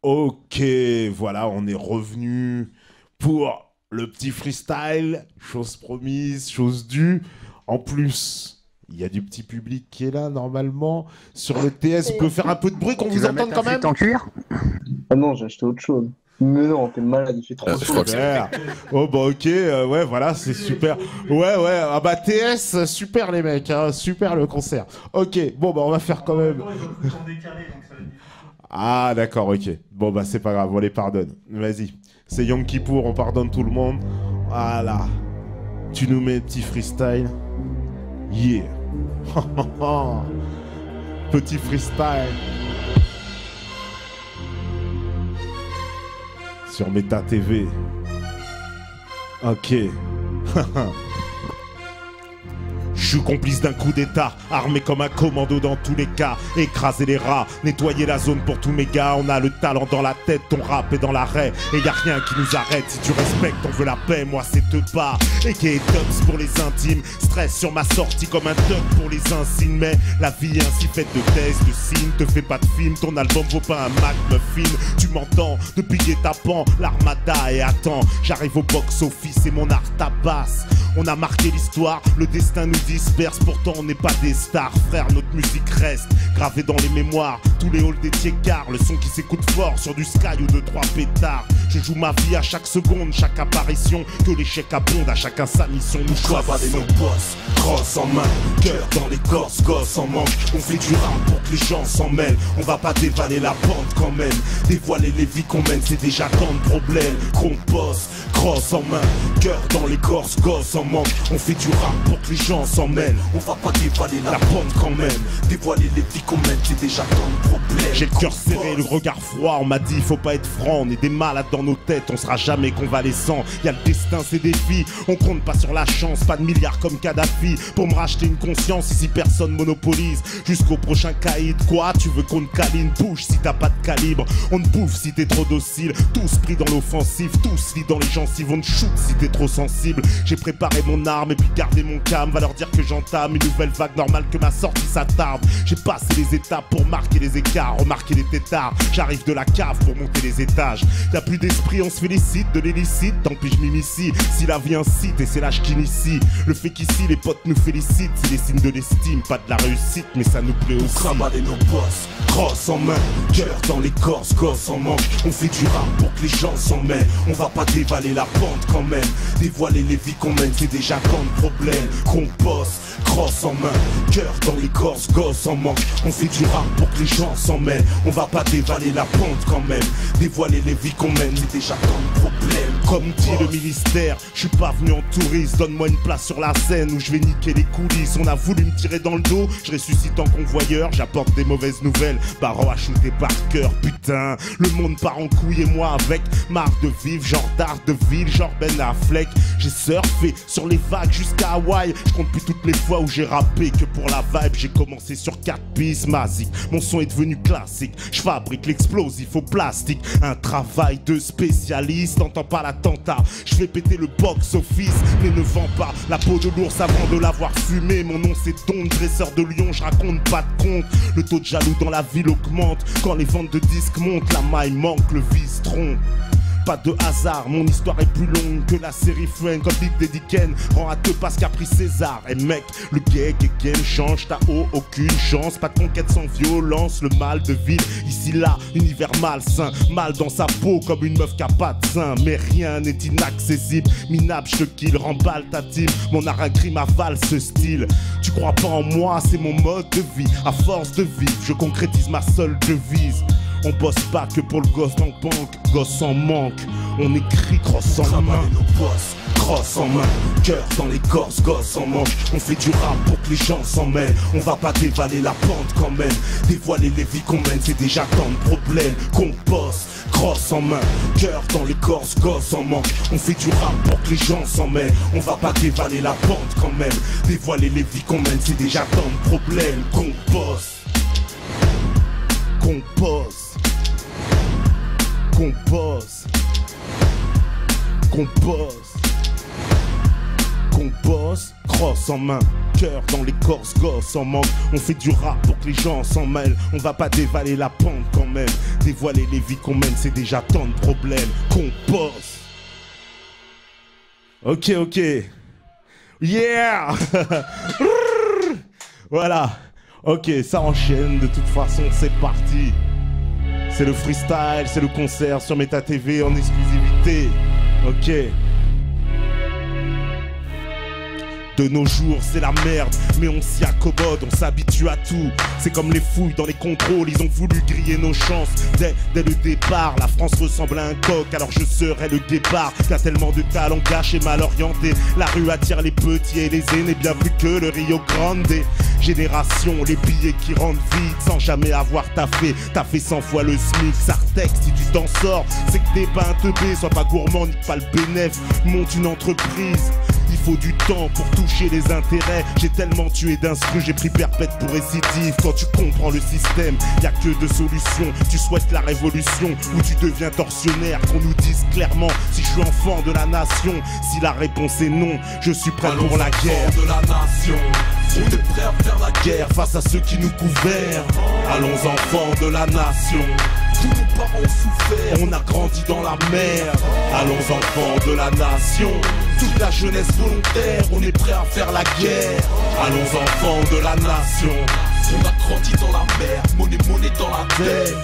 Ok, voilà, on est revenu pour le petit freestyle. Chose promise, chose due. En plus, il y a du petit public qui est là normalement. Sur le TS, vous pouvez faire un peu de bruit qu'on Tu vous vas entende mettre quand un même. fut en cuir? Ah non, j'ai acheté autre chose. Mais non, t'es malade, il fait trop Je chaud. crois que c'est... Super. Oh bah ok, ouais voilà, c'est super. Ouais, ah bah TS, super les mecs, hein, super le concert. Ok, bon bah on va faire quand même. Ah d'accord, ok. Bon bah c'est pas grave, on les pardonne. Vas-y, c'est Yom Kippour, on pardonne tout le monde. Voilà. Tu nous mets petit freestyle. Yeah. Petit freestyle. Sur Meta TV. Ok. Je suis complice d'un coup d'état, armé comme un commando dans tous les cas. Écraser les rats, nettoyer la zone pour tous mes gars. On a le talent dans la tête, ton rap est dans l'arrêt. Et y a rien qui nous arrête, si tu respectes, on veut la paix. Moi c'est te pas, et qui est tops pour les intimes. Stress sur ma sortie comme un toc pour les insignes. Mais la vie est ainsi faite de tests, de signes. Te fais pas de film, ton album vaut pas un Mac muffin. Tu m'entends, depuis guet-apens, l'armada et attends. J'arrive au box-office et mon art tabasse. On a marqué l'histoire, le destin nous disperse, pourtant on n'est pas des stars, frère, notre musique reste gravée dans les mémoires, tous les halls des Tiécars, le son qui s'écoute fort sur du Sky ou de 3 pétards. Je joue ma vie à chaque seconde, chaque apparition, que l'échec abonde, à chacun sa mission, nous choisissons. Nos boss, crosse en main, cœur dans l'écorce, gosse en manche, on fait du rap pour que les gens s'en mêlent, on va pas dévaler la pente quand même, dévoiler les vies qu'on mène, c'est déjà tant de problèmes, qu'on bosse, crosse en main, cœur dans l'écorce, gosse en manche, on fait du rap pour que les gens s'en mêlent, on va pas dévaler la pente quand même, dévoiler les vies qu'on mène, c'est déjà tant de problèmes. J'ai le cœur serré, le regard froid, on m'a dit faut pas être franc, on est des malades dans nos têtes, on sera jamais convalescent, y a le destin, c'est des vies, on compte pas sur la chance, pas de milliards comme Kadhafi, pour me racheter une conscience ici personne monopolise, jusqu'au prochain caïd, quoi, tu veux qu'on te câline, bouge si t'as pas de calibre, on te bouffe si t'es trop docile, tous pris dans l'offensive, tous lits dans les gencives, on te shoot si t'es trop sensible, j'ai préparé mon arme et puis gardé mon calme, va leur dire que j'entame une nouvelle vague normale, que ma sortie s'attarde, j'ai passé les étapes pour marquer les écarts, remarquer les tétards, j'arrive de la cave pour monter les étages, y'a plus d'esprit, on se félicite de l'illicite, tant pis je m'initie, si la vie incite et c'est l'âge qui initie, le fait qu'ici les potes nous félicitent, c'est des signes de l'estime, pas de la réussite, mais ça nous plaît aussi. Travailler nos boss, crosse en main, cœur dans l'écorce, gosse en manche, on fait du rap pour que les gens s'en mêlent, on va pas dévaler la pente quand même, dévoiler les vies qu'on mène, c'est déjà tant de problèmes, qu'on bosse, crosse en main, cœur dans l'écorce, gosse en manche, on fait du rap pour que les gens s'en mêlent, on va pas dévaler la pente quand même, dévoiler les vies qu'on mène, c'est déjà tant de problèmes. Comme dit le ministère, je suis pas venu en touriste, donne-moi une place sur la scène où je vais niquer les coulisses, on a voulu me tirer dans le dos, je ressuscite en convoyeur, j'apporte des mauvaises nouvelles, baron à shooter par cœur, putain, le monde part en couille et moi avec, marre de vivre, genre d'art de ville, genre Ben Affleck, j'ai surfé sur les vagues jusqu'à Hawaï, je compte plus toutes les fois où j'ai rappé que pour la vibe, j'ai commencé sur 4 pistes, masique, mon son est devenu classique, je fabrique l'explosif au plastique, un travail de spécialiste, t'entends pas l'attentat, je fais péter le box-office, mais ne vends pas la peau de l'ours avant de l'avoir fumé, mon nom c'est Don, dresseur de lion, je raconte pas de conte, le taux de jaloux dans la ville augmente, quand les ventes de disques montent, la maille manque, le vice trompe. Pas de hasard, mon histoire est plus longue que la série Friends, comme Big Daddy Kane rend à deux parce qu'a pris César. Et mec, le gay game change, t'as aucune chance, pas de conquête sans violence, le mal de ville, ici là, univers malsain, mal dans sa peau comme une meuf qui a pas de sein, mais rien n'est inaccessible, minable, je te kill, remballe ta team, mon art un crime avale ce style, tu crois pas en moi, c'est mon mode de vie, à force de vivre, je concrétise ma seule devise. On bosse pas que pour le gosse en banque, gosse en manque, on écrit crosse en main. Nos boss, crosse en main, cœur dans l'écorce, gosse en manche, on fait du rap pour que les gens s'en mêlent, on va pas dévaler la pente quand même, dévoiler les vies qu'on mène, c'est déjà tant de problèmes, qu'on bosse, crosse en main, cœur dans l'écorce, gosse en manche, on fait du rap pour que les gens s'en mêlent, on va pas dévaler la pente quand même, dévoiler les vies qu'on mène, c'est déjà tant de problèmes, qu'on bosse, qu'on bosse. Qu'on bosse, qu'on bosse, qu'on bosse, crosse en main, cœur dans l'écorce, gosse en manque. On fait du rap pour que les gens s'en mêlent. On va pas dévaler la pente quand même. Dévoiler les vies qu'on mène, c'est déjà tant de problèmes qu'on pose. Ok, ok. Yeah. Voilà. Ok, ça enchaîne. De toute façon, c'est parti. C'est le freestyle, c'est le concert sur Meta TV en exclusivité. Ok. De nos jours, c'est la merde, mais on s'y accommode, on s'habitue à tout. C'est comme les fouilles dans les contrôles, ils ont voulu griller nos chances. Dès le départ, la France ressemble à un coq, alors je serai le guépard. Y'a tellement de talents gâchés, mal orientés. La rue attire les petits et les aînés, bien plus que le Rio Grande. Génération, les billets qui rentrent vite sans jamais avoir taffé. T'as fait 100 fois le SMIC, Sartex, si tu t'en sors, c'est que t'es pas un teubé. Sois pas gourmand, nique pas le bénéf, monte une entreprise. Il faut du temps pour toucher les intérêts. J'ai tellement tué d'instru, j'ai pris perpète pour récidive. Quand tu comprends le système, y'a que deux solutions. Tu souhaites la révolution ou tu deviens tortionnaire. Qu'on nous dise clairement si je suis enfant de la nation. Si la réponse est non, je suis prêt pour la guerre de la nation. On est prêt à faire la guerre face à ceux qui nous gouvernent. Allons enfants de la nation. Tous nos parents ont souffert, on a grandi dans la merde. Allons enfants de la nation. Toute la jeunesse volontaire, on est prêt à faire la guerre. Allons enfants de la nation. On a grandi dans la merde, monnaie dans la tête.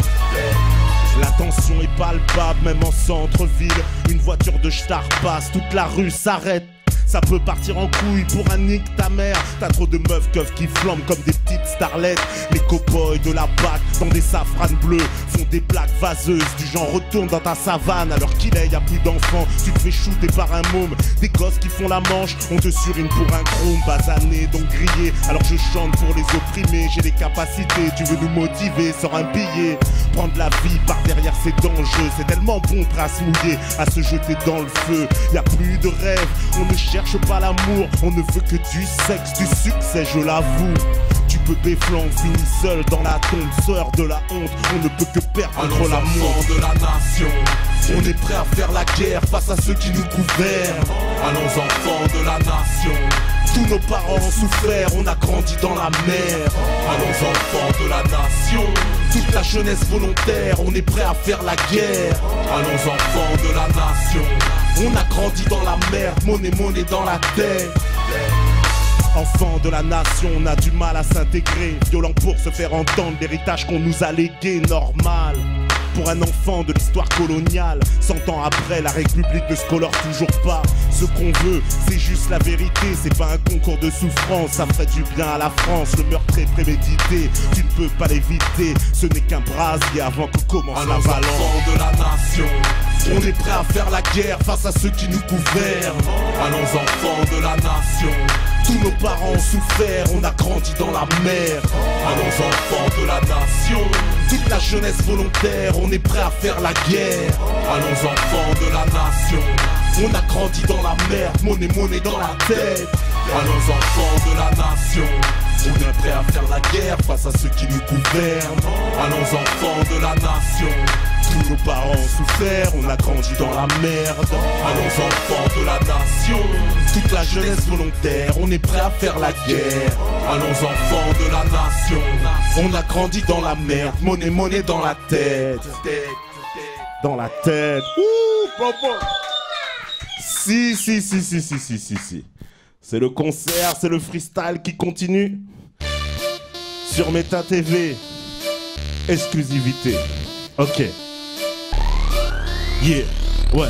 La tension est palpable, même en centre-ville. Une voiture de star passe, toute la rue s'arrête. Ça peut partir en couille pour un nick ta mère. T'as trop de meufs keufs qui flambent comme des petites starlettes. Les cow-boys de la BAC dans des safranes bleues font des blagues vaseuses du genre retourne dans ta savane. Alors qu'il est, y a plus d'enfants, tu te fais shooter par un môme. Des gosses qui font la manche, on te surine pour un chrome. Basané donc grillé, alors je chante pour les opprimés. J'ai les capacités, tu veux nous motiver, sors un billet. Prendre la vie par derrière c'est dangereux. C'est tellement bon prêt à se mouiller, à se jeter dans le feu. Y a plus de rêve, on ne cherche pas l'amour, on ne veut que du sexe, du succès, je l'avoue. Tu peux béflant, finis seul dans la tombe, sœur de la honte, on ne peut que perdre contre l'amour de la nation. On est prêt à faire la guerre face à ceux qui nous gouvernent. Allons enfants de la nation. Tous nos parents ont souffert, on a grandi dans la mer. Allons enfants de la nation. Toute la jeunesse volontaire, on est prêt à faire la guerre. Allons enfants de la nation. On a grandi dans la merde, monnaie dans la tête. Enfants de la nation, on a du mal à s'intégrer. Violent pour se faire entendre l'héritage qu'on nous a légué, normal. Pour un enfant de l'histoire coloniale, 100 ans après, la République ne se colore toujours pas. Ce qu'on veut, c'est juste la vérité. C'est pas un concours de souffrance, ça ferait du bien à la France. Le meurtre est prémédité, tu ne peux pas l'éviter. Ce n'est qu'un brasier avant que commence la balance. Enfants de la nation. On est prêt à faire la guerre face à ceux qui nous gouvernent. Allons enfants de la nation. Tous nos parents ont souffert, on a grandi dans la merde. Allons enfants de la nation. Toute la jeunesse volontaire, on est prêt à faire la guerre. Allons enfants de la nation. On a grandi dans la merde, monnaie dans la tête. Allons enfants de la nation. On est prêt à faire la guerre face à ceux qui nous gouvernent. Allons enfants de la nation. Tous nos parents ont souffert, on a grandi dans la merde. Allons enfants de la nation. Toute la jeunesse volontaire, on est prêt à faire la guerre. Allons enfants de la nation. On a grandi dans la merde, monnaie dans la tête. Dans la tête. Ouh, papa. Si. C'est le concert, c'est le freestyle qui continue. Sur Meta TV. Exclusivité. Ok. Yeah, ouais.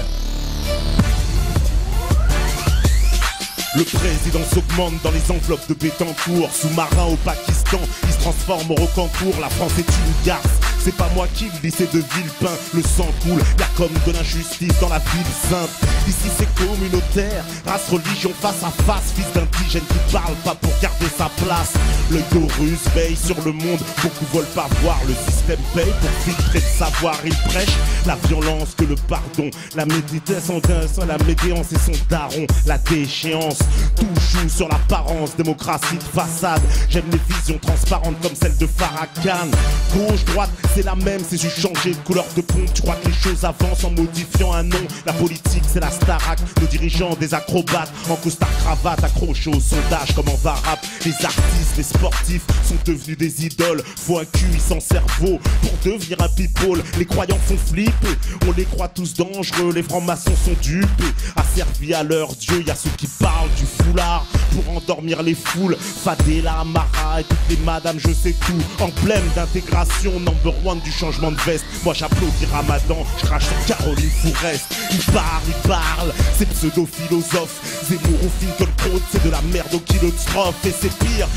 Le président s'augmente dans les enveloppes de Bétancourt. Sous-marin au Pakistan, il se transforme au rocancourt. La France est une garce, c'est pas moi qui le dis, c'est de Villepin. Le sang coule, y'a comme de l'injustice dans la ville sainte. Ici c'est communautaire, race, religion face à face. Fils d'indigène qui parle pas pour garder sa place. L'œil russe veille sur le monde, beaucoup veulent pas voir. Le système paye pour filtrer le savoir. Il prêche la violence que le pardon. La méditation, la médéance et son daron. La déchéance, tout joue sur l'apparence. Démocratie de façade, j'aime les visions transparentes comme celle de Farrakhan. Gauche, droite, c'est la même, c'est juste changer de couleur de peau. Tu crois que les choses avancent en modifiant un nom. La politique c'est la Starac, nos dirigeants des acrobates en costard cravate accrochés au sondage comme en varap. Les artistes, les sportifs sont devenus des idoles. Faut un QI sans cerveau pour devenir un people. Les croyants font flipper, on les croit tous dangereux. Les francs-maçons sont dupés, asservis à leur dieu. Y'a ceux qui parlent du foulard pour endormir les foules. Fadela, Mara et toutes les madames, je sais tout. Emblème d'intégration, number one du changement de veste. Moi j'applaudis Ramadan, je crache sur Caroline Fourest. Il parle, c'est pseudo-philosophe. Zemmour ou Finkielkraut, c'est de la merde au kilotrophe. Et c'est pire,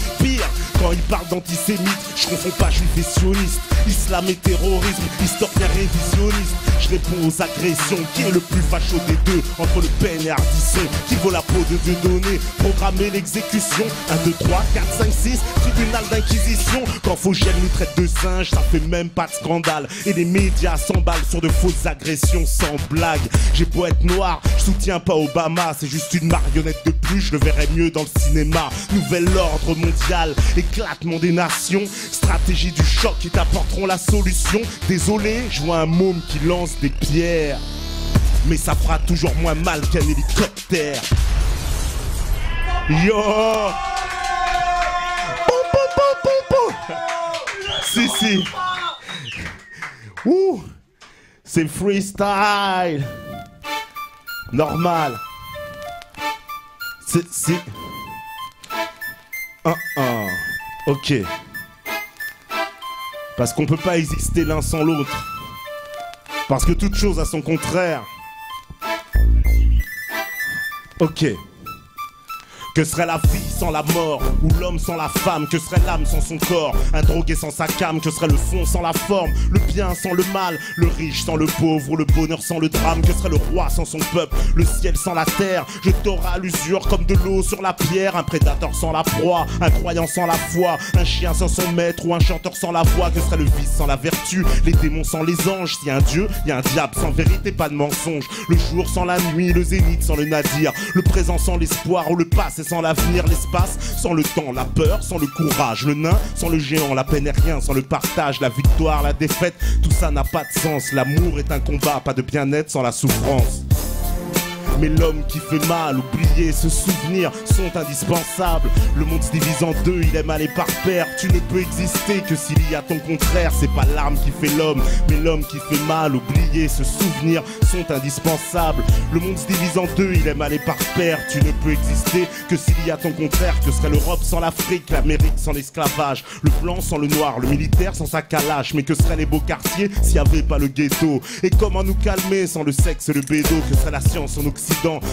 quand il parle d'antisémite. Je confonds pas juif et sioniste, islam et terrorisme, historien révisionniste. Je réponds aux agressions, qui est le plus facho des deux, entre Le Pen et Ardisson. Qui vaut la peau de Dieudonné, programmer l'exécution. 1, 2, 3, 4, 5, 6, tribunal d'inquisition. Quand Fogel nous traite de singe, ça fait même pas de scandale. Et les médias s'emballent sur de fausses agressions sans blague. J'ai beau être noir, je soutiens pas Obama. C'est juste une marionnette de plus, je le verrais mieux dans le cinéma. Nouvel ordre mondial, éclatement des nations. Stratégie du choc qui t'apporteront la solution. Désolé, je vois un môme qui lance des pierres, mais ça fera toujours moins mal qu'un hélicoptère. Yo! Si. Ouh! C'est freestyle. Normal. C'est... Ok. Parce qu'on peut pas exister l'un sans l'autre. Parce que toute chose a son contraire. Ok. Que serait la vie sans la mort, ou l'homme sans la femme? Que serait l'âme sans son corps, un drogué sans sa came? Que serait le fond sans la forme, le bien sans le mal, le riche sans le pauvre, le bonheur sans le drame? Que serait le roi sans son peuple, le ciel sans la terre? Je t'aurai à l'usure comme de l'eau sur la pierre. Un prédateur sans la proie, un croyant sans la foi, un chien sans son maître ou un chanteur sans la voix. Que serait le vice sans la vertu, les démons sans les anges? S'il y a un dieu, il y a un diable sans vérité, pas de mensonge. Le jour sans la nuit, le zénith sans le nadir, le présent sans l'espoir ou le passé sans l'avenir, l'espace sans le temps, la peur sans le courage, le nain sans le géant, la peine est rien sans le partage, la victoire, la défaite, tout ça n'a pas de sens. L'amour est un combat, pas de bien-être sans la souffrance. Mais l'homme qui fait mal, oublier, se souvenir sont indispensables. Le monde se divise en deux, il aime aller par paire. Tu ne peux exister que s'il y a ton contraire. C'est pas l'arme qui fait l'homme, mais l'homme qui fait mal. Oublier, se souvenir sont indispensables. Le monde se divise en deux, il aime aller par paire. Tu ne peux exister que s'il y a ton contraire. Que serait l'Europe sans l'Afrique, l'Amérique sans l'esclavage, le blanc sans le noir, le militaire sans sa calache? Mais que seraient les beaux quartiers s'il n'y avait pas le ghetto? Et comment nous calmer sans le sexe et le bédo? Que serait la science en Occident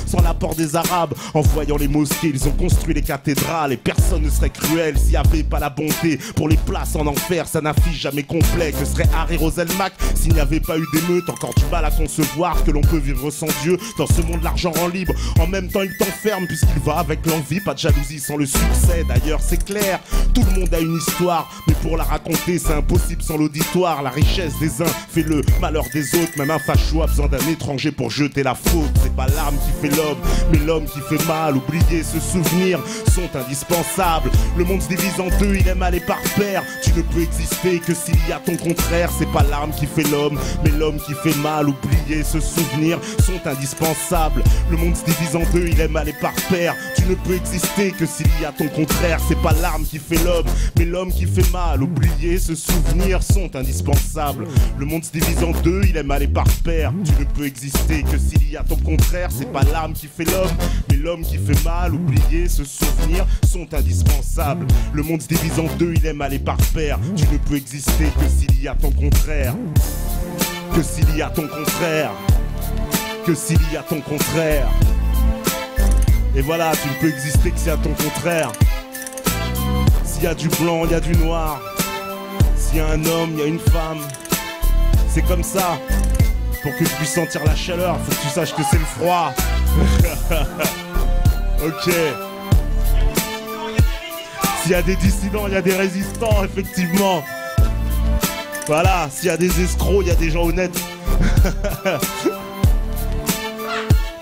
sans l'apport des Arabes? En voyant les mosquées, ils ont construit les cathédrales. Et personne ne serait cruel s'il n'y avait pas la bonté. Pour les places en enfer, ça n'affiche jamais complet. Que serait Harry Roselmack s'il n'y avait pas eu d'émeute? Encore du mal à concevoir que l'on peut vivre sans Dieu. Dans ce monde, l'argent rend libre, en même temps il t'enferme, puisqu'il va avec l'envie. Pas de jalousie sans le succès, d'ailleurs c'est clair, tout le monde a une histoire, mais pour la raconter c'est impossible sans l'auditoire. La richesse des uns fait le malheur des autres. Même un facho a besoin d'un étranger pour jeter la faute. C'est pas l'arme qui fait l'homme, mais l'homme qui fait mal. Oublier, se souvenir sont indispensables. Le monde se divise en deux, il aime aller par paire. Tu ne peux exister que s'il y a ton contraire. C'est pas l'arme qui fait l'homme, mais l'homme qui fait mal. Oublier, se souvenir sont indispensables. Le monde se divise en deux, il aime aller par paire. Tu ne peux exister que s'il y a ton contraire. C'est pas l'arme qui fait l'homme, mais l'homme qui fait mal. Oublier, se souvenir sont indispensables. Le monde se divise en deux, il aime aller par paire. Tu ne peux exister que s'il y a ton contraire. C'est pas l'arme qui fait l'homme, mais l'homme qui fait mal. Oublier, se souvenir sont indispensables. Le monde se divise en deux, il aime aller par paire. Tu ne peux exister que s'il y a ton contraire. Que s'il y a ton contraire. Que s'il y a ton contraire. Et voilà, tu ne peux exister que s'il y a ton contraire. S'il y a du blanc, il y a du noir. S'il y a un homme, il y a une femme. C'est comme ça. Pour que tu puisses sentir la chaleur, faut que tu saches que c'est le froid. Ok. S'il y a des dissidents, il y a des résistants, effectivement. Voilà, s'il y a des escrocs, il y a des gens honnêtes.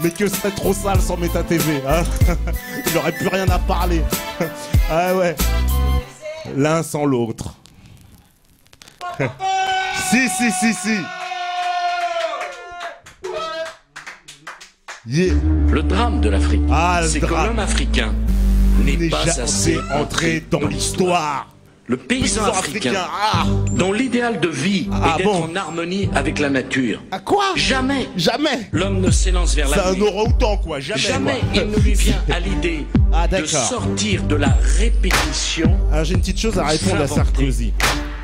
Mais que serait trop sale sans Méta TV, hein. Il n'aurait plus rien à parler. Ah ouais. L'un sans l'autre. Si. Yeah. Le drame de l'Afrique, c'est que drame. l'homme africain n'est pas Jamais assez entré dans l'histoire. Le paysan africain, dont l'idéal de vie est d'être en harmonie avec la nature. À quoi? Jamais Jamais. l'homme ne s'élance vers C'est la un vie. orang-outan, quoi. Jamais quoi. Il ne lui vient à l'idée de sortir de la répétition. Alors j'ai une petite chose à répondre à Sarkozy.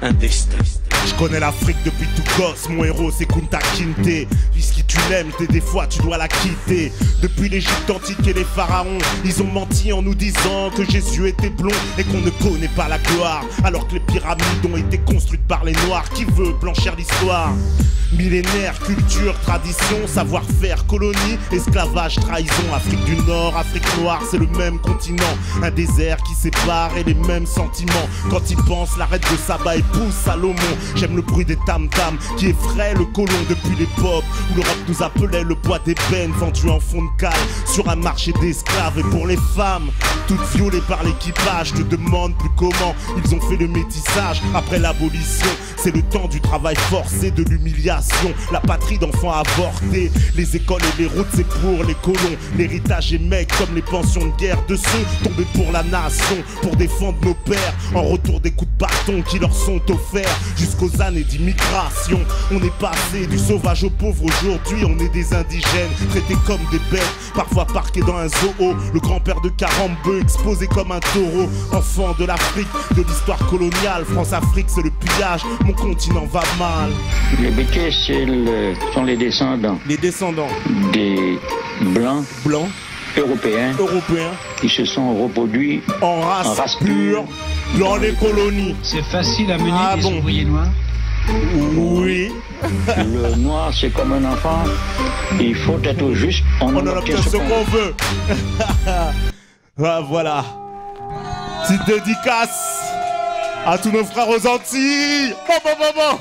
Un destin. Je connais l'Afrique depuis tout gosse, mon héros c'est Kunta Kinte. Puisque tu l'aimes, des fois tu dois la quitter. Depuis l'Égypte antique et les pharaons, ils ont menti en nous disant que Jésus était blond et qu'on ne connaît pas la gloire. Alors que les pyramides ont été construites par les Noirs. Qui veut blanchir l'histoire? Millénaire, culture, tradition, savoir-faire, colonie, esclavage, trahison. Afrique du Nord, Afrique noire, c'est le même continent. Un désert qui sépare et les mêmes sentiments. Quand ils pensent, l'arrête de Saba épouse Salomon. J'aime le bruit des tam-tams qui effraie le colon depuis l'époque où l'Europe nous appelait le bois d'ébène vendu en fond de cale sur un marché d'esclaves. Et pour les femmes, toutes violées par l'équipage, je te demande plus comment ils ont fait le métissage après l'abolition. C'est le temps du travail forcé, de l'humiliation, la patrie d'enfants avortés. Les écoles et les routes c'est pour les colons. L'héritage est mec comme les pensions de guerre de ceux tombés pour la nation, pour défendre nos pères, en retour des coups de bâton qui leur sont offerts. Jusqu'aux années d'immigration, on est passé du sauvage au pauvre. Aujourd'hui on est des indigènes, traités comme des bêtes, parfois parqués dans un zoo. Le grand-père de Karambeu exposé comme un taureau. Enfant de l'Afrique, de l'histoire coloniale, France-Afrique c'est le pillage, mon continent va mal. Les Békés sont les descendants. Les descendants des Blancs européens qui se sont reproduits en race pure dans les colonies. C'est facile à mener des ouvriers noirs? Oui. Le noir c'est comme un enfant, il faut être juste, on en obtient ce qu'on veut. Voilà. Petite dédicace à tous nos frères aux Antilles. Bon.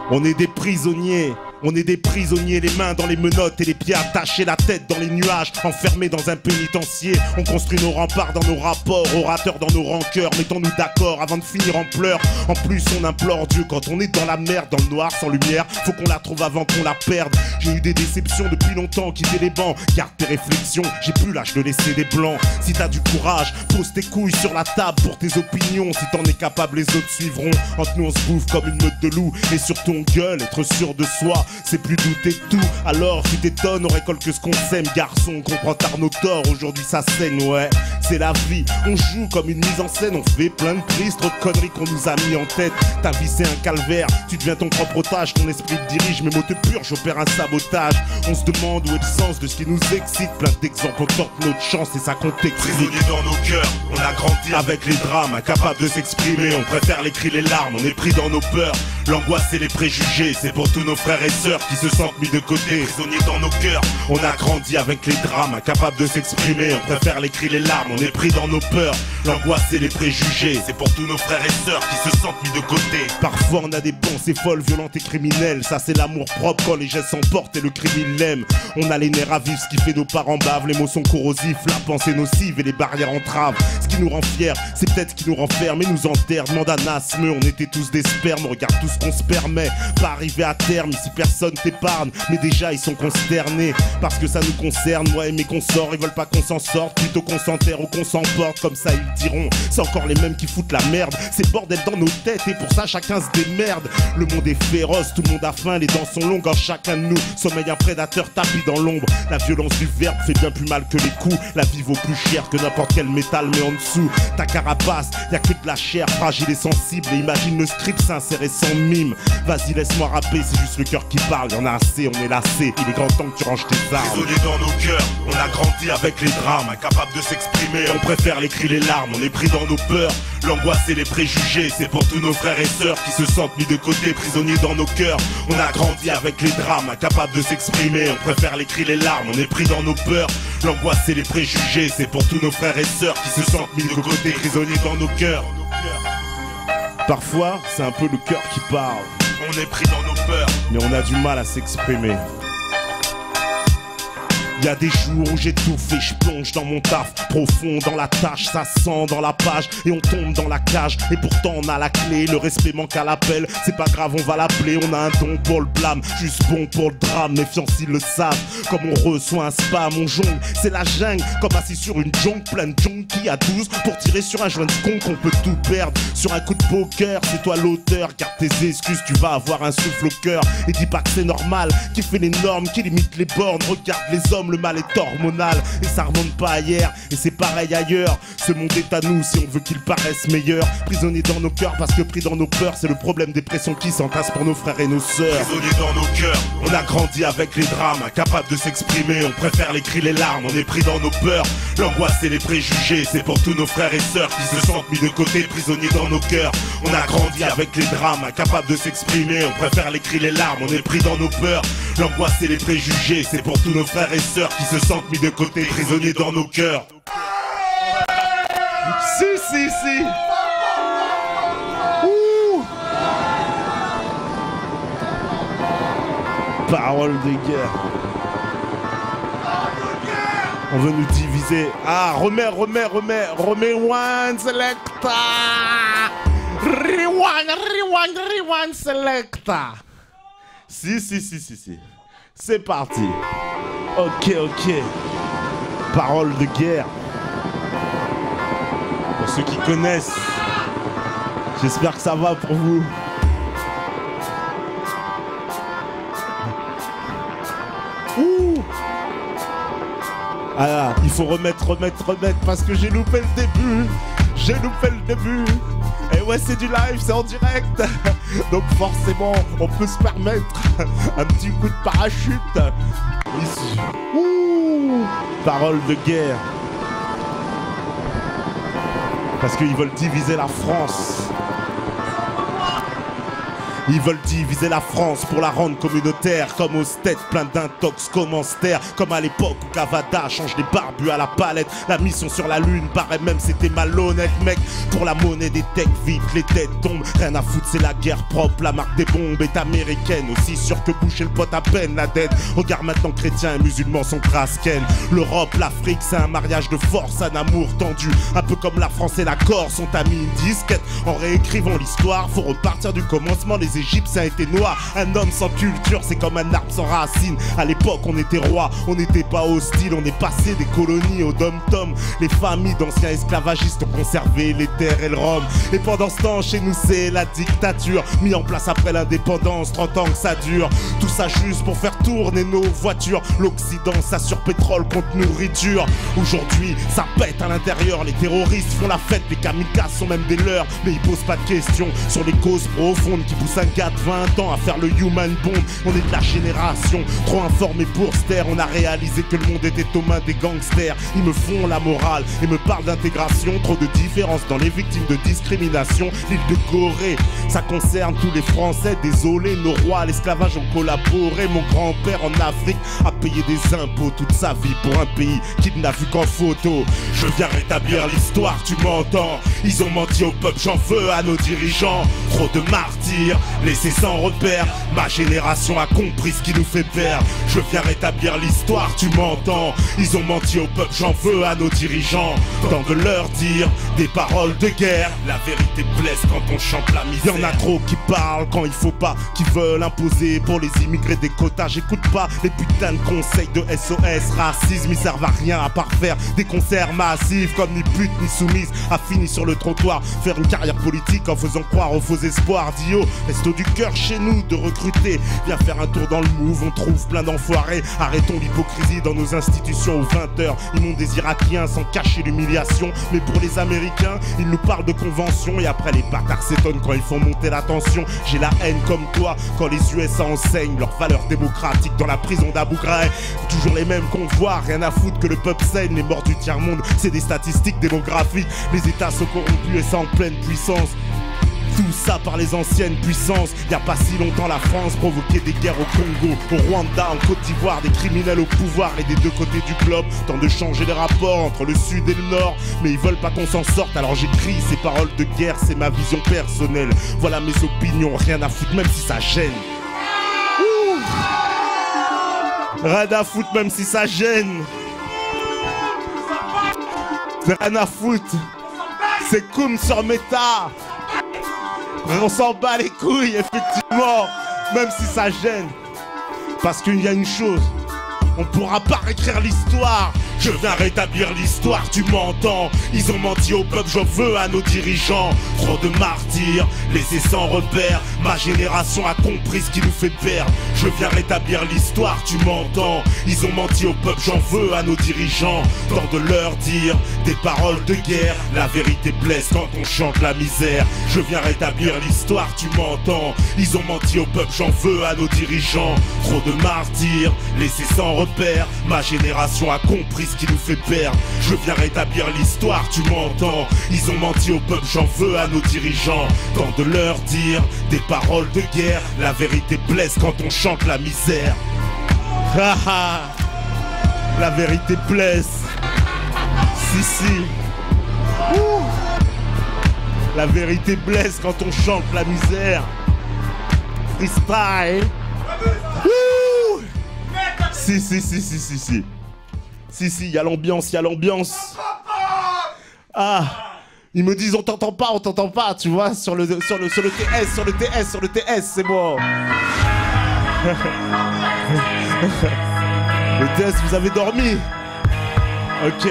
On est des prisonniers. On est des prisonniers, les mains dans les menottes et les pieds attachés, la tête dans les nuages, enfermés dans un pénitencier. On construit nos remparts dans nos rapports, orateurs dans nos rancœurs. Mettons-nous d'accord avant de finir en pleurs. En plus on implore Dieu quand on est dans la merde, dans le noir, sans lumière. Faut qu'on la trouve avant qu'on la perde. J'ai eu des déceptions depuis longtemps, quitter les bancs. Garde tes réflexions, j'ai plus l'âge de laisser des blancs. Si t'as du courage, pose tes couilles sur la table pour tes opinions. Si t'en es capable, les autres suivront. Entre nous on se bouffe comme une meute de loups. Et surtout on gueule, être sûr de soi, c'est plus douter de tout. Alors tu t'étonnes, on récolte que ce qu'on sème. Garçon, on comprend tard nos torts, aujourd'hui ça saigne, ouais. C'est la vie, on joue comme une mise en scène. On fait plein de tristes conneries qu'on nous a mis en tête. Ta vie c'est un calvaire, tu deviens ton propre otage. Ton esprit te dirige, mes mots te purgent, j'opère un sabotage. On se demande où est le sens de ce qui nous excite. Plein d'exemples, on tente notre chance et ça compte. Prisonniers dans nos cœurs, on a grandi avec les drames, incapables de s'exprimer, on préfère les cris, les larmes, on est pris dans nos peurs. L'angoisse et les préjugés, c'est pour tous nos frères et sœurs qui se sentent mis de côté. Prisonniers dans nos cœurs, on a grandi avec les drames, incapables de s'exprimer, on préfère les cris, les larmes, on est pris dans nos peurs. L'angoisse et les préjugés, c'est pour tous nos frères et sœurs qui se sentent mis de côté. Parfois on a des pensées folles, violentes et criminelles. Ça c'est l'amour propre quand les gestes s'emportent et le crime il l'aime. On a les nerfs à vif, ce qui fait nos parents bavent. Les mots sont corrosifs, la pensée nocive et les barrières entravent. Ce qui nous rend fiers, c'est peut-être ce qui nous renferme et nous enterre. Demande à Nasme, on était tous des spermes. Regarde tout ce qu'on se permet, pas arriver à terme. Ici personne t'épargne, mais déjà ils sont consternés parce que ça nous concerne. Moi et mes consorts, ils veulent pas qu'on s'en sorte, plutôt qu'on s'enterre ou qu'on s'emporte. Comme ça ils diront, c'est encore les mêmes qui foutent la merde. C'est bordel dans nos têtes et pour ça chacun se démerde. Le monde est féroce, tout le monde a faim, les dents sont longues en chacun de nous. Sommeille un prédateur tapis dans l'ombre. La violence du verbe fait bien plus mal que les coups. La vie vaut plus cher que n'importe quel métal, mais en dessous ta carapace, y'a que de la chair fragile et sensible. Et imagine le script sincère et sans mime. Vas-y laisse-moi rapper, c'est juste le cœur qui parle. Y'en a assez, on est lassé, il est grand temps que tu ranges tes armes. Prisonniers dans nos cœurs, on a grandi avec les drames, incapables de s'exprimer, on préfère les cris, les larmes, on est pris dans nos peurs. L'angoisse et les préjugés, c'est pour tous nos frères et sœurs qui se sentent mis de côté. Prisonniers dans nos cœurs, on a grandi avec les drames, incapables de s'exprimer, on préfère les cris, les larmes, on est pris dans nos peurs. L'angoisse et les préjugés, c'est pour tous nos frères et sœurs qui se sentent mis de côté. Prisonniers dans nos cœurs. Parfois, c'est un peu le cœur qui parle. On est pris dans nos peurs, mais on a du mal à s'exprimer. Y a des jours où j'étouffe et je plonge dans mon taf, profond dans la tâche, ça sent dans la page et on tombe dans la cage. Et pourtant on a la clé, le respect manque à l'appel. C'est pas grave, on va l'appeler, on a un don pour le blâme, juste bon pour le drame. Méfiant s'ils le savent, comme on reçoit un spam, on jongle, c'est la jungle, comme assis sur une jungle, plein de junkies à 12 pour tirer sur un joint de con qu'on peut tout perdre. Sur un coup de poker, c'est toi l'auteur, garde tes excuses, tu vas avoir un souffle au cœur. Et dis pas que c'est normal, qui fait les normes, qui limite les bornes. Regarde les hommes, le mal est hormonal et ça remonte pas à hier, et c'est pareil ailleurs. Ce monde est à nous si on veut qu'il paraisse meilleur. Prisonniers dans nos cœurs parce que pris dans nos peurs, c'est le problème des pressions qui s'entassent pour nos frères et nos sœurs. Prisonniers dans nos cœurs, on a grandi avec les drames, incapables de s'exprimer, on préfère les cris, les larmes, on est pris dans nos peurs. L'angoisse et les préjugés, c'est pour tous nos frères et sœurs qui se sentent mis de côté, prisonniers dans nos cœurs. On a grandi avec les drames, incapables de s'exprimer, on préfère les cris, les larmes, on est pris dans nos peurs. L'angoisse et les préjugés, c'est pour tous nos frères et sœurs qui se sentent mis de côté, prisonniers dans nos cœurs. Si. Ouh. Parole de guerre. On veut nous diviser. Ah, remets one selecta. Rewind selecta. Si. C'est parti. Ok. Parole de guerre. Pour ceux qui connaissent, j'espère que ça va pour vous. Ouh. Ah, il faut remettre parce que j'ai loupé le début. Et ouais, c'est du live, c'est en direct. Donc forcément, on peut se permettre un petit coup de parachute. Ici. Ouh. Parole de guerre. Parce qu'ils veulent diviser la France. Ils veulent diviser la France pour la rendre communautaire. Comme aux States, plein d'intox commencent taire. Comme à l'époque où Cavada change les barbus à la palette. La mission sur la lune paraît même c'était malhonnête, mec. Pour la monnaie des techs, vite les têtes tombent. Rien à foutre, c'est la guerre propre. La marque des bombes est américaine. Aussi sûr que boucher le pote à peine la dette. Regarde maintenant, chrétiens et musulmans sont crasken. L'Europe, l'Afrique, c'est un mariage de force, un amour tendu. Un peu comme la France et la Corse ont mis une disquette. En réécrivant l'histoire, faut repartir du commencement. Les Égyptiens étaient noirs, un homme sans culture, c'est comme un arbre sans racines. À l'époque, on était roi, on n'était pas hostile, on est passé des colonies au dom-tom. Les familles d'anciens esclavagistes ont conservé les terres et le rhum. Et pendant ce temps, chez nous, c'est la dictature, mis en place après l'indépendance, 30 ans que ça dure. Tout ça juste pour faire tourner nos voitures. L'Occident s'assure pétrole contre nourriture. Aujourd'hui, ça pète à l'intérieur, les terroristes font la fête, les kamikazes sont même des leurs. Mais ils posent pas de questions sur les causes profondes qui poussent un gars de 20 ans à faire le human bomb. On est de la génération trop informée pour se taire. On a réalisé que le monde était aux mains des gangsters. Ils me font la morale et me parlent d'intégration. Trop de différences dans les victimes de discrimination. L'île de Corée, ça concerne tous les Français. Désolé, nos rois à l'esclavage ont collaboré. Mon grand-père en Afrique a payé des impôts toute sa vie pour un pays qu'il n'a vu qu'en photo. Je viens rétablir l'histoire, tu m'entends? Ils ont menti au peuple, j'en veux à nos dirigeants. Trop de martyrs laissés sans repère. Ma génération a compris ce qui nous fait perdre. Je viens rétablir l'histoire, tu m'entends? Ils ont menti au peuple, j'en veux à nos dirigeants. Temps de leur dire des paroles de guerre. La vérité blesse quand on chante la misère. Y'en a trop qui parlent quand il faut pas, qui veulent imposer pour les immigrés des quotas. J'écoute pas les putains de conseils de SOS racisme. Ils servent à rien à part faire des concerts massifs. Comme ni pute ni soumise a fini sur le trottoir. Faire une carrière politique en faisant croire aux faux espoirs. Dio, resto du cœur chez nous de recruter. Viens faire un tour dans le move, on trouve plein d'enfoirés. Arrêtons l'hypocrisie dans nos institutions aux 20h. Ils m'ont des Irakiens sans cacher l'humiliation. Mais pour les Américains, ils nous parlent de convention. Et après les bâtards s'étonnent quand ils font monter la tension. J'ai la haine comme toi quand les USA enseignent leurs valeurs démocratiques dans la prison d'Abu Ghraib. Toujours les mêmes qu'on voit, rien à foutre que le peuple saigne. Les morts du tiers-monde, c'est des statistiques démographiques. Les États sont corrompus et sans pleine puissance. Tout ça par les anciennes puissances. Y a pas si longtemps la France provoquait des guerres au Congo, au Rwanda, en Côte d'Ivoire, des criminels au pouvoir et des deux côtés du globe. Temps de changer les rapports entre le sud et le nord. Mais ils veulent pas qu'on s'en sorte, alors j'écris ces paroles de guerre, c'est ma vision personnelle. Voilà mes opinions, rien à foutre même si ça gêne. Rien à foutre même si ça gêne. C'est rien à foutre. C'est Koum sur méta. On s'en bat les couilles, effectivement. Même si ça gêne. Parce qu'il y a une chose. On pourra pas réécrire l'histoire. Je viens rétablir l'histoire, tu m'entends? Ils ont menti au peuple, j'en veux à nos dirigeants. Trop de martyrs, laissés sans repère. Ma génération a compris ce qui nous fait perdre. Je viens rétablir l'histoire, tu m'entends? Ils ont menti au peuple, j'en veux à nos dirigeants. Temps de leur dire des paroles de guerre. La vérité blesse quand on chante la misère. Je viens rétablir l'histoire, tu m'entends? Ils ont menti au peuple, j'en veux à nos dirigeants. Trop de martyrs, laissés sans repère. Ma génération a compris ce qui nous fait perdre. Je viens rétablir l'histoire, tu m'entends? Ils ont menti au peuple, j'en veux à nos dirigeants. Temps de leur dire des paroles de guerre. La vérité blesse quand on chante la misère. Haha. La vérité blesse. Si. Ouh. La vérité blesse quand on chante la misère. Freestyle. Ouh. Si, y a l'ambiance, Ah, ils me disent on t'entend pas, tu vois, sur le TS, c'est bon. Le TS, vous avez dormi? Ok.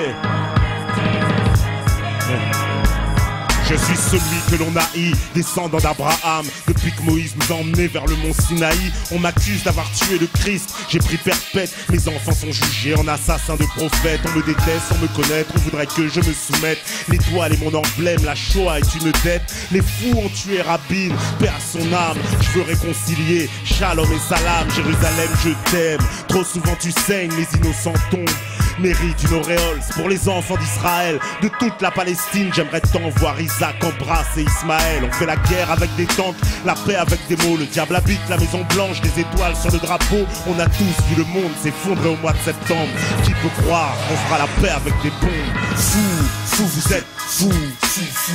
Je suis celui que l'on haït, descendant d'Abraham. Depuis que Moïse nous a emmenés vers le mont Sinaï, on m'accuse d'avoir tué le Christ. J'ai pris perpète, mes enfants sont jugés en assassins de prophètes. On me déteste sans me connaître, on voudrait que je me soumette. L'étoile est mon emblème, la Shoah est une dette. Les fous ont tué Rabin, paix à son âme. Je veux réconcilier, shalom et salam. Jérusalem, je t'aime. Trop souvent tu saignes, les innocents tombent. Mérite une auréole, c'est pour les enfants d'Israël. De toute la Palestine, j'aimerais tant voir Isaac embrasser Ismaël. On fait la guerre avec des tanks, la paix avec des mots. Le diable habite la maison blanche, des étoiles sur le drapeau. On a tous vu le monde s'effondrer au mois de septembre. Qui peut croire qu'on fera la paix avec des bombes? Fou, vous êtes fou. Fou,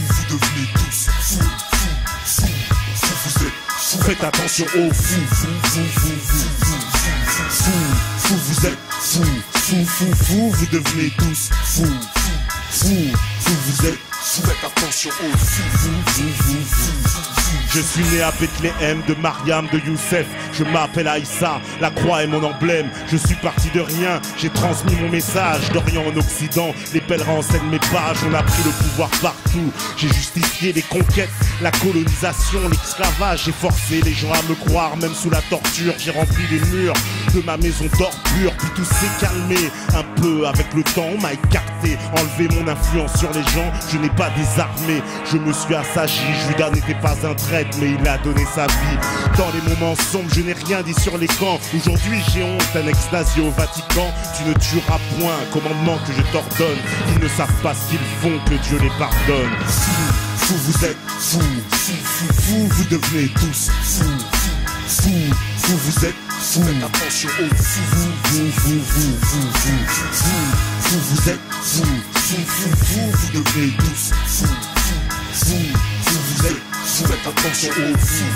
vous devenez tous fou, vous êtes fou. Faites attention aux fous. Fou, vous êtes fou. Fou, vous devenez tous fou, vous êtes fou. Faites attention aux fous. Je suis né à Bethléem, de Mariam, de Youssef. Je m'appelle Aïssa, la croix est mon emblème. Je suis parti de rien, j'ai transmis mon message. D'Orient en Occident, les pèlerins enseignent mes pages. On a pris le pouvoir partout, j'ai justifié les conquêtes, la colonisation, l'esclavage. J'ai forcé les gens à me croire, même sous la torture. J'ai rempli les murs de ma maison d'or pur. Puis tout s'est calmé un peu avec le temps. On m'a écarté, enlevé mon influence sur les gens. Je n'ai pas désarmé, je me suis assagi. Judas n'était pas un traître, mais il a donné sa vie. Dans les moments sombres, je n'ai rien dit sur les camps. Aujourd'hui j'ai honte, un ex-nazi au Vatican. Tu ne tueras point, commandement que je t'ordonne. Ils ne savent pas ce qu'ils font, que Dieu les pardonne. Fou, vous êtes fou. Fou, vous devenez tous fou, vous êtes fou. Faites attention aux fous. Fou, vous êtes fou. Vous devenez tous fou, vous êtes fou. Faites attention aux fous.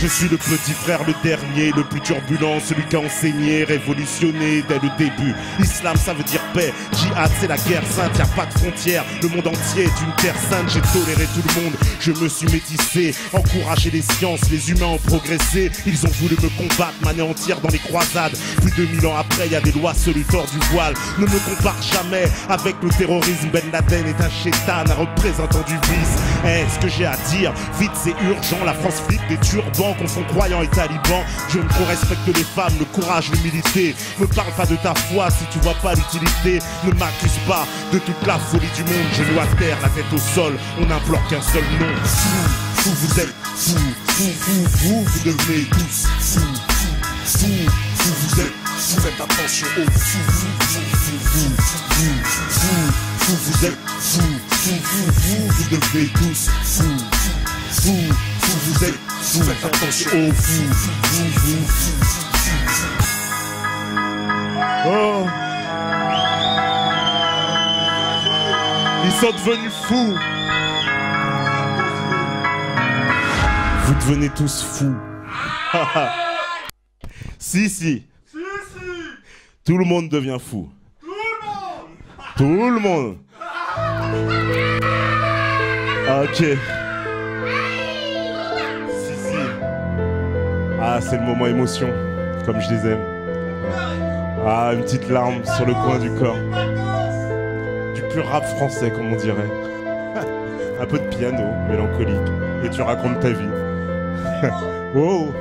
Je suis le petit frère, le dernier, le plus turbulent, celui qui a enseigné, révolutionné dès le début. Islam, ça veut dire paix. Jihad, c'est la guerre sainte, y a pas de frontières. Le monde entier est une terre sainte. J'ai toléré tout le monde, je me suis métissé. Encouragé les sciences, les humains ont progressé. Ils ont voulu me combattre, m'anéantir dans les croisades. Plus de 1000 ans après, y a des lois salutaires du voile. Ne me compare jamais avec le terrorisme. Ben Laden est un chétan, un représentant du vice. Ce que j'ai à dire, vite c'est urgent. La France flippe des turbans, confond croyants et talibans. Je ne respecte les femmes, le courage, l'humilité. Me parle pas de ta foi si tu vois pas l'utilité. Ne m'accuse pas de toute la folie du monde. Genoux à terre, la tête au sol, on n'implore qu'un seul nom. Fou, vous êtes fou. Vous devenez tous fou, vous êtes fou. Faites attention aux fous. Fou, vous êtes fou. Vous devenez tous fou, vous êtes fou. Faites attention aux fous. Oh, ils sont devenus fous. Vous devenez tous fous. Si. Tout le monde devient fou. Tout le monde. Ok. Si. Ah, c'est le moment émotion, comme je les aime. Ah, une petite larme sur le coin du corps. Du pur rap français, comme on dirait. Un peu de piano, mélancolique. Et tu racontes ta vie. Wow.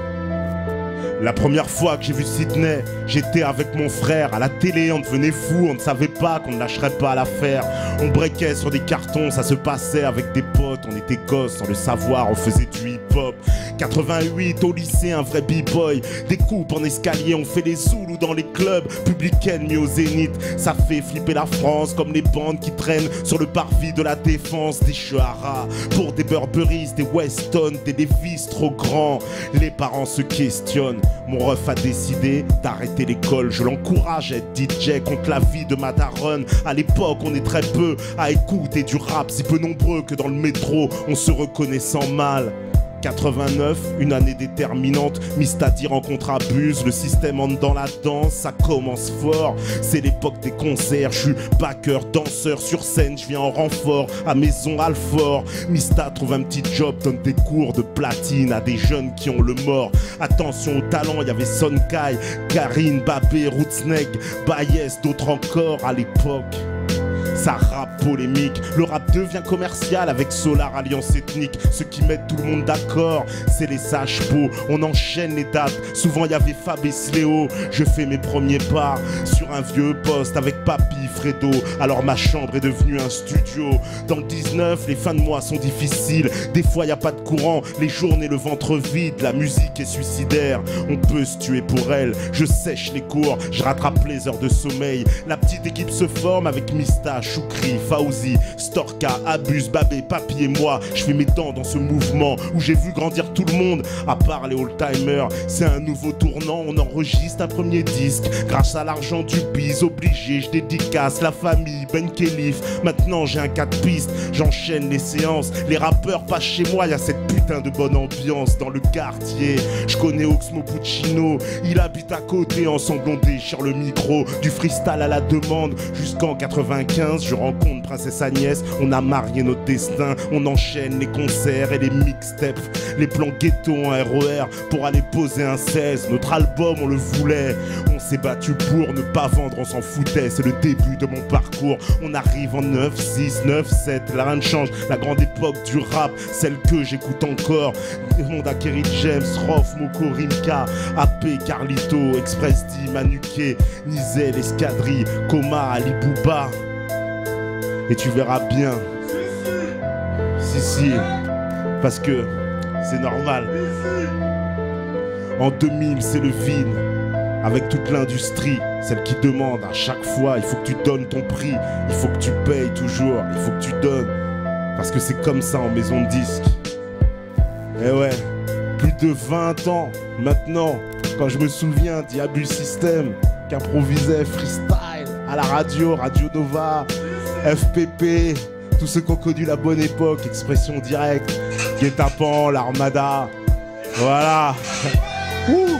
La première fois que j'ai vu Sydney, j'étais avec mon frère. À la télé, on devenait fou, on ne savait pas qu'on ne lâcherait pas l'affaire. On breakait sur des cartons, ça se passait avec des potes. On était gosses, sans le savoir, on faisait du hip-hop. 88, au lycée, un vrai b-boy. Des coupes en escalier, on fait des zoulous dans les clubs. Publicaine mis au zénith, ça fait flipper la France. Comme les bandes qui traînent sur le parvis de la Défense. Des Chehara pour des Burberrys, des Weston, des Levi's trop grands. Les parents se questionnent. Mon ref a décidé d'arrêter l'école. Je l'encourage à être DJ contre la vie de ma daronne. À l'époque, on est très peu à écouter du rap, si peu nombreux que dans le métro, on se reconnaissant mal. 89, une année déterminante, Mistadi rencontre Abuse, le système entre dans la danse, ça commence fort, c'est l'époque des concerts, je suis backer, danseur sur scène, je viens en renfort, à Maison Alfort, Mista trouve un petit job, donne des cours de platine à des jeunes qui ont le mort, attention au talent, il y avait Son Kai, Karine, Babé, Rootsneg, Baez, d'autres encore à l'époque. Ça rappe polémique, le rap devient commercial avec Solar Alliance Ethnique. Ceux qui mettent tout le monde d'accord, c'est les sages pots. On enchaîne les dates, souvent il y avait Fab et Sléo. Je fais mes premiers pas sur un vieux poste avec Papy, Fredo. Alors ma chambre est devenue un studio. Dans le 19, les fins de mois sont difficiles. Des fois y a pas de courant, les journées le ventre vide. La musique est suicidaire, on peut se tuer pour elle. Je sèche les cours, je rattrape les heures de sommeil. La petite équipe se forme avec Mista, Choukri, Fauzi, Storka, Abuse, Babé, Papy et moi. Je fais mes dents dans ce mouvement où j'ai vu grandir tout le monde, à part les old-timers. C'est un nouveau tournant, on enregistre un premier disque. Grâce à l'argent du biz, obligé, je dédicace la famille, Ben Khelif. Maintenant j'ai un 4 pistes, j'enchaîne les séances. Les rappeurs passent chez moi, y a cette putain de bonne ambiance dans le quartier. Je connais Oxmo Puccino, il habite à côté, ensemble on déchire le micro. Du freestyle à la demande, jusqu'en 95. Je rencontre Princesse Agnès, on a marié notre destin. On enchaîne les concerts et les mixtapes, les plans ghetto en RER pour aller poser un 16. Notre album on le voulait, on s'est battu pour ne pas vendre, on s'en foutait. C'est le début de mon parcours, on arrive en 9-6, 9-7. Là rien ne change, la grande époque du rap, celle que j'écoute encore. Monda, Kerry James, Rof, Moko, Rimka, AP, Carlito, Express D, Manuké, Nizel, Escadrille, Coma, Ali Bouba. Et tu verras bien. Si, parce que c'est normal. En 2000, c'est le vide. Avec toute l'industrie, celle qui demande à chaque fois, il faut que tu donnes ton prix, il faut que tu payes toujours, il faut que tu donnes. Parce que c'est comme ça en maison de disque. Et ouais, plus de 20 ans maintenant, quand je me souviens d'Abuse System qui improvisait freestyle à la radio, Radio Nova, FPP, tous ceux qui ont connu la bonne époque, Expression Directe, Guet-apens, l'Armada, voilà. Ouh.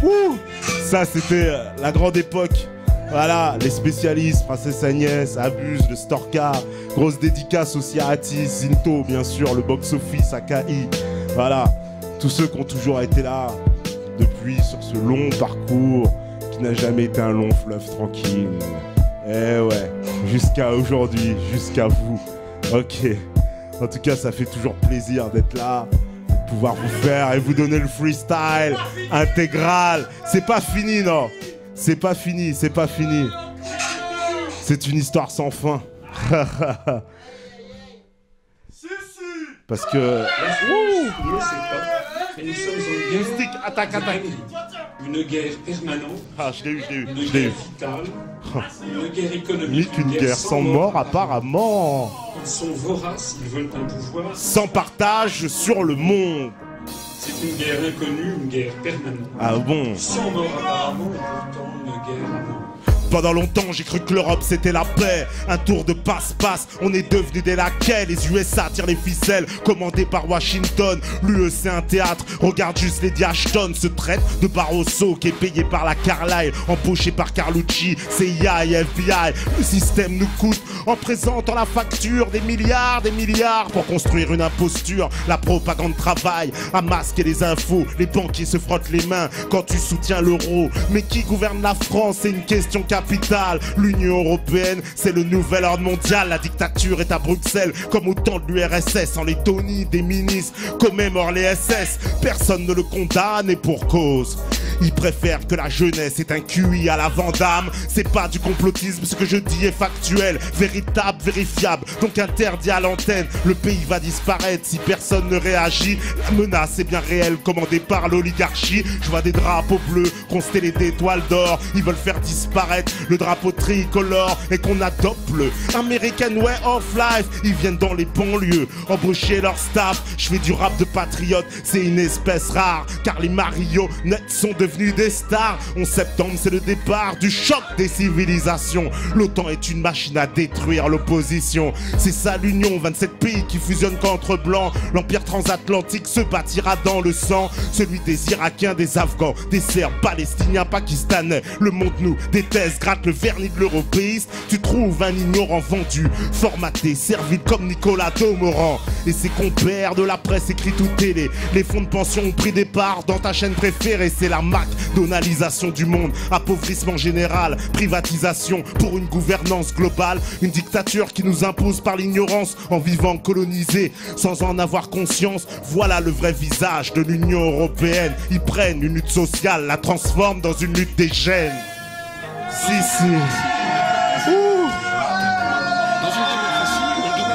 Ouh. Ça c'était la grande époque. Voilà, les spécialistes, Princesse Agnès, Abuse, le Storka, grosse dédicace aussi à Atis, Zinto, bien sûr, le box-office, AKI. Voilà, tous ceux qui ont toujours été là depuis sur ce long parcours qui n'a jamais été un long fleuve tranquille. Eh ouais, jusqu'à aujourd'hui, jusqu'à vous. Ok, en tout cas, ça fait toujours plaisir d'être là, de pouvoir vous faire et vous donner le freestyle intégral. C'est pas fini, non? C'est pas fini, c'est pas fini. C'est une histoire sans fin. Parce que... Stick, attaque. Une guerre permanente. Ah, je l'ai eu. Une guerre vitale. Une guerre économique. Une guerre sans mort, apparemment. Ils sont voraces, ils veulent un pouvoir. Sans partage sur le monde. C'est une guerre inconnue, une guerre permanente. Ah bon? Sans mort apparemment, et pourtant une guerre non. Pendant longtemps j'ai cru que l'Europe c'était la paix. Un tour de passe-passe, on est devenu des laquais. Les USA tirent les ficelles, commandés par Washington. L'UE c'est un théâtre, regarde juste Lady Ashton se traite de Barroso qui est payé par la Carlyle, embauché par Carlucci, CIA et FBI. Le système nous coûte en présentant la facture des milliards pour construire une imposture. La propagande travaille à masquer les infos, les banquiers se frottent les mains quand tu soutiens l'euro. Mais qui gouverne la France, c'est une question capitale. L'Union Européenne, c'est le nouvel ordre mondial. La dictature est à Bruxelles, comme au temps de l'URSS. En Lettonie, des ministres commémorent les SS. Personne ne le condamne et pour cause. Ils préfèrent que la jeunesse ait un QI à la Vandame. C'est pas du complotisme, ce que je dis est factuel, véritable, vérifiable, donc interdit à l'antenne. Le pays va disparaître si personne ne réagit. La menace est bien réelle, commandée par l'oligarchie. Je vois des drapeaux bleus constellés d'étoiles d'or. Ils veulent faire disparaître le drapeau tricolore et qu'on adopte le American Way of Life. Ils viennent dans les banlieues, embaucher leur staff. Je fais du rap de patriote, c'est une espèce rare, car les marionnettes sont devenus des stars. 11 septembre, c'est le départ du choc des civilisations. L'OTAN est une machine à détruire l'opposition. C'est ça l'union, 27 pays qui fusionnent contre blancs. L'empire transatlantique se bâtira dans le sang, celui des Irakiens, des Afghans, des Serbes, Palestiniens, Pakistanais. Le monde nous déteste, gratte le vernis de l'européiste. Tu trouves un ignorant vendu, formaté, servi comme Nicolas Domoran. Et ses compères de la presse écrite ou télé. Les fonds de pension ont pris des parts dans ta chaîne préférée. C'est la McDonaldisation du monde, appauvrissement général, privatisation pour une gouvernance globale, une dictature qui nous impose par l'ignorance en vivant colonisé sans en avoir conscience. Voilà le vrai visage de l'Union Européenne. Ils prennent une lutte sociale, la transforment dans une lutte des gènes. Si. Ouh. Dans une démocratie,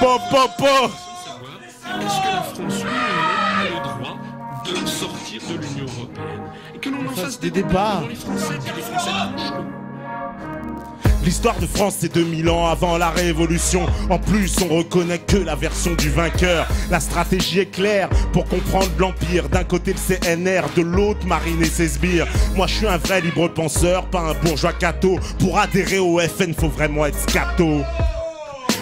on Po. Est-ce que la France a le droit de sortir de l'Union Européenne et que l'on en fasse des débats dans les Français, et les Français tranchent. L'histoire de France c'est 2000 ans avant la Révolution. En plus on reconnaît que la version du vainqueur. La stratégie est claire pour comprendre l'Empire. D'un côté le CNR, de l'autre Marine et ses sbires. Moi je suis un vrai libre penseur, pas un bourgeois catho. Pour adhérer au FN faut vraiment être scato.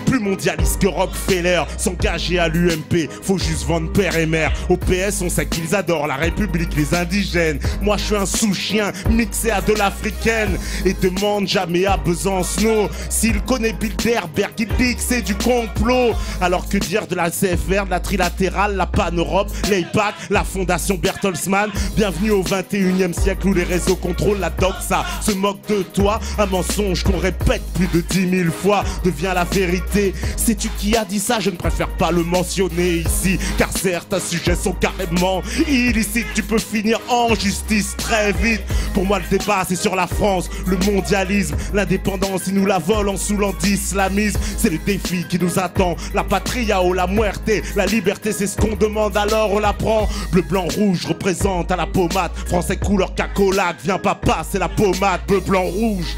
Plus mondialiste que Rockefeller, s'engager à l'UMP, faut juste vendre père et mère. Au PS on sait qu'ils adorent la République, les indigènes. Moi je suis un sous-chien mixé à de l'africaine. Et demande jamais à Besancenot s'il connaît Bilderberg, il dit que c'est du complot. Alors que dire de la CFR, de la trilatérale, la Pan-Europe, l'AIPAC, la fondation Bertelsmann. Bienvenue au 21e siècle où les réseaux contrôlent la doxa, se moquent de toi. Un mensonge qu'on répète plus de 10 000 fois devient la vérité. Sais-tu qui a dit ça? Je ne préfère pas le mentionner ici, car certains sujets sont carrément illicites. Tu peux finir en justice très vite. Pour moi le débat c'est sur la France, le mondialisme, l'indépendance, ils nous la volent en saoulant d'islamisme. C'est le défi qui nous attend, la patria o la muerte. La liberté c'est ce qu'on demande alors on la prend. Bleu, blanc, rouge représente à la pommade. Français couleur cacolac, viens papa c'est la pommade. Bleu, blanc, rouge.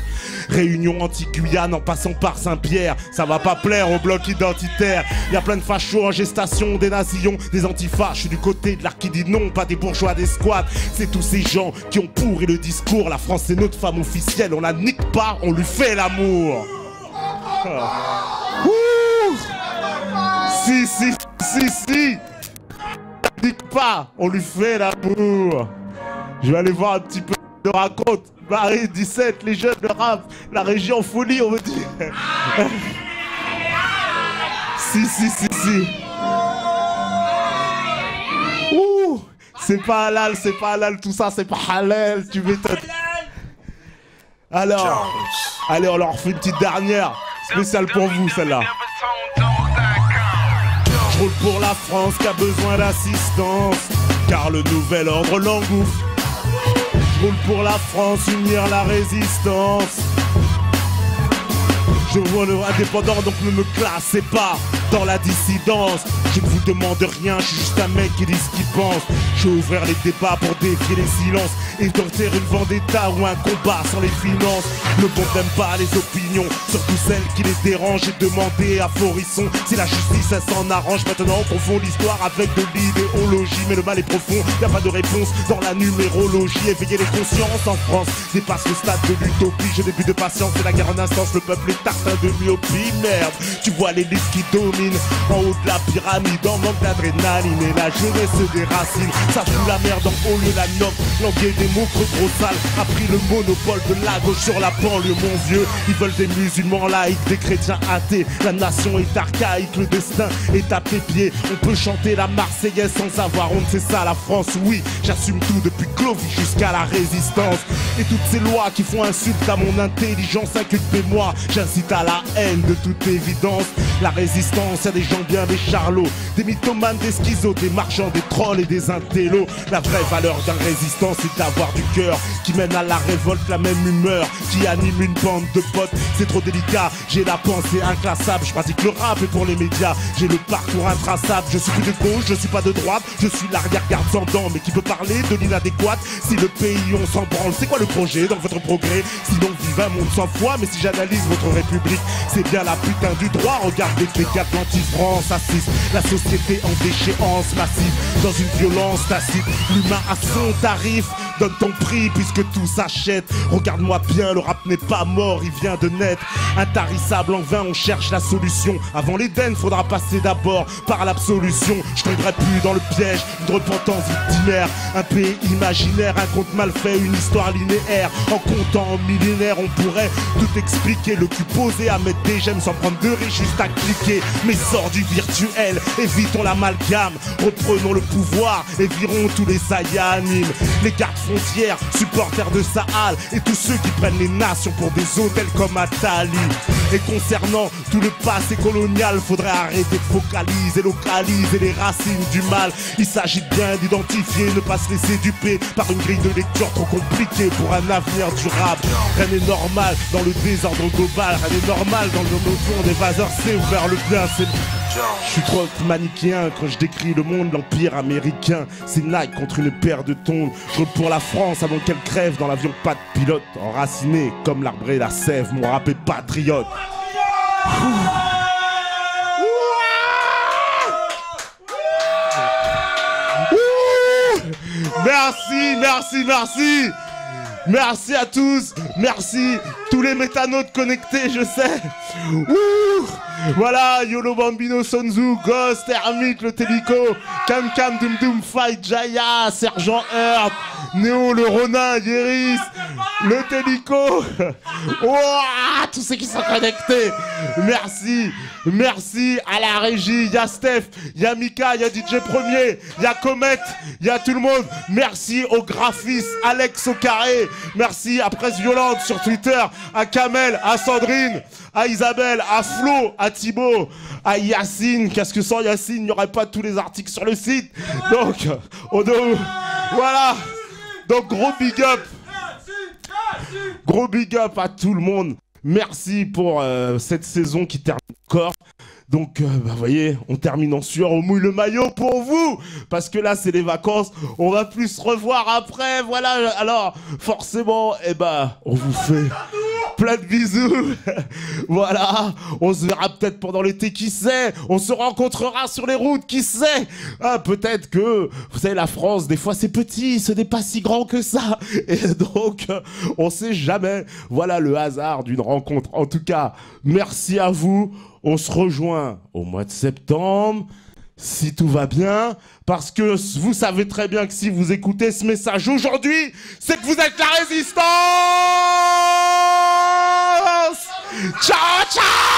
Réunion anti-Guyane en passant par Saint-Pierre. Ça va pas plaire au bloc identitaire. Y'a plein de fachos en gestation, des nations, des antifas. Je suis du côté de l'arc qui dit non, pas des bourgeois des squats. C'est tous ces gens qui ont pourri le discours. La France c'est notre femme officielle, on la nique pas, on lui fait l'amour. Si nique pas, on lui fait l'amour. Je vais aller voir un petit peu de raconte. Paris 17, les jeunes de rap, la région folie, on me dit. Si. Ouh, c'est pas halal, tout ça, c'est pas halal, tu m'étonnes. Alors, allez, on leur fait une petite dernière, spéciale pour vous, celle-là. Je roule pour la France qui a besoin d'assistance, car le nouvel ordre l'engouffre. Je roule pour la France, unir la résistance. Je vois le indépendant, donc ne me classez pas dans la dissidence. Je ne vous demande rien, je suis juste un mec qui dit ce qu'il pense. Je vais ouvrir les débats pour défier les silences et tenter une vendetta ou un combat sans les finances. Le monde n'aime pas les opinions, surtout celles qui les dérangent. J'ai demandé à Forisson si la justice elle s'en arrange. Maintenant on confond l'histoire avec de l'idéologie, mais le mal est profond, y a pas de réponse dans la numérologie. Éveiller les consciences en France dépasse le stade de l'utopie. J'ai des buts de patience, c'est la guerre en instance, le peuple est tartin de myopie. Merde, tu vois l'élite qui domine en haut de la pyramide, en manque d'adrénaline et la jeunesse se déracine. Ça fout la merde en haut lieu la note, languer des mots creux gros sales, a pris le monopole de la gauche sur la banlieue mon vieux. Ils veulent des musulmans laïcs, des chrétiens athées. La nation est archaïque, le destin est à tes pieds. On peut chanter la Marseillaise sans avoir honte, c'est ça la France, oui. J'assume tout depuis Clovis jusqu'à la résistance. Et toutes ces lois qui font insulte à mon intelligence, inculpez-moi, j'incite à la haine de toute évidence. La résistance, y'a des gens bien, des charlots, des mythomanes, des schizos, des marchands, des trolls et des intellos. La vraie valeur d'un résistant, c'est d'avoir du cœur qui mène à la révolte, la même humeur qui anime une bande de potes. C'est trop délicat, j'ai la pensée inclassable. Je pratique le rap et pour les médias, j'ai le parcours intraçable. Je suis plus de gauche, je suis pas de droite, je suis l'arrière-garde sans dents, mais qui peut parler de l'inadéquate. Si le pays on s'en branle, c'est quoi le projet dans votre progrès? Sinon vive un monde sans foi, mais si j'analyse votre république, c'est bien la putain du droit. Regardez les gars de l'anti-France assiste la société en déchéance massive, dans une violence tacite. L'humain à son tarif, donne ton prix puisque tout s'achète. Regarde-moi bien, le rap n'est pas mort, il vient de naître. Intarissable en vain, on cherche la solution. Avant l'Éden, faudra passer d'abord par l'absolution. Je tomberai plus dans le piège d'une repentance victimaire. Un pays imaginaire, un conte mal fait, une histoire linéaire. En comptant en millénaires, on pourrait tout expliquer. Le cul posé à mettre des j'aime sans prendre de riz, juste à cliquer. Mais sors du virtuel, évitons l'amalgame. Reprenons le pouvoir et virons tous les saiyanimes. Les gardes frontières, supporters de Sahal et tous ceux qui prennent les nations pour des hôtels comme Atali. Et concernant tout le passé colonial, faudrait arrêter de focaliser, localiser les racines du mal. Il s'agit bien d'identifier, ne pas se laisser duper par une grille de lecture trop compliquée pour un avenir durable. Rien n'est normal dans le désordre global, rien n'est normal dans le monde des vaseurs, c'est ouvert le bien, c'est... Je suis trop manichéen quand je décris le monde, l'empire américain. C'est Nike contre une paire de tongs. Je roule pour la France avant qu'elle crève dans l'avion pas de pilote. Enraciné comme l'arbre et la sève, mon rap est patriote. Merci, merci, merci. Merci à tous, merci tous les métanotes connectés, je sais. Ouh, voilà, Yolo Bambino, Sonzu, Ghost, Hermit, le Télico, Cam Cam, Dum Dum, Fight, Jaya, Sergent Heart, Néo, le Ronin, Yeris, le Télico. Ouah, tous ceux qui sont connectés. Merci, merci à la régie. Y'a Steph, y'a Mika, y'a DJ Premier, y'a Comet, y'a tout le monde. Merci au graphiste Alex au carré. Merci à Presse Violente sur Twitter, à Kamel, à Sandrine, à Isabelle, à Flo, à Thibaut, à Yacine. Qu'est-ce que sans Yacine, il n'y aurait pas tous les articles sur le site. Donc, voilà. Donc, gros big up. Gros big up à tout le monde. Merci pour cette saison qui termine encore. Donc, vous voyez, on termine en sueur, on mouille le maillot pour vous. Parce que là, c'est les vacances. On va plus se revoir après. Voilà, alors, forcément, on vous fait plein de bisous. Voilà, on se verra peut-être pendant l'été, qui sait. On se rencontrera sur les routes, qui sait. Ah, peut-être que, vous savez, la France, des fois, c'est petit, ce n'est pas si grand que ça. Et donc, on sait jamais. Voilà le hasard d'une rencontre. En tout cas, merci à vous. On se rejoint au mois de septembre, si tout va bien, parce que vous savez très bien que si vous écoutez ce message aujourd'hui, c'est que vous êtes la résistance. Ciao, ciao.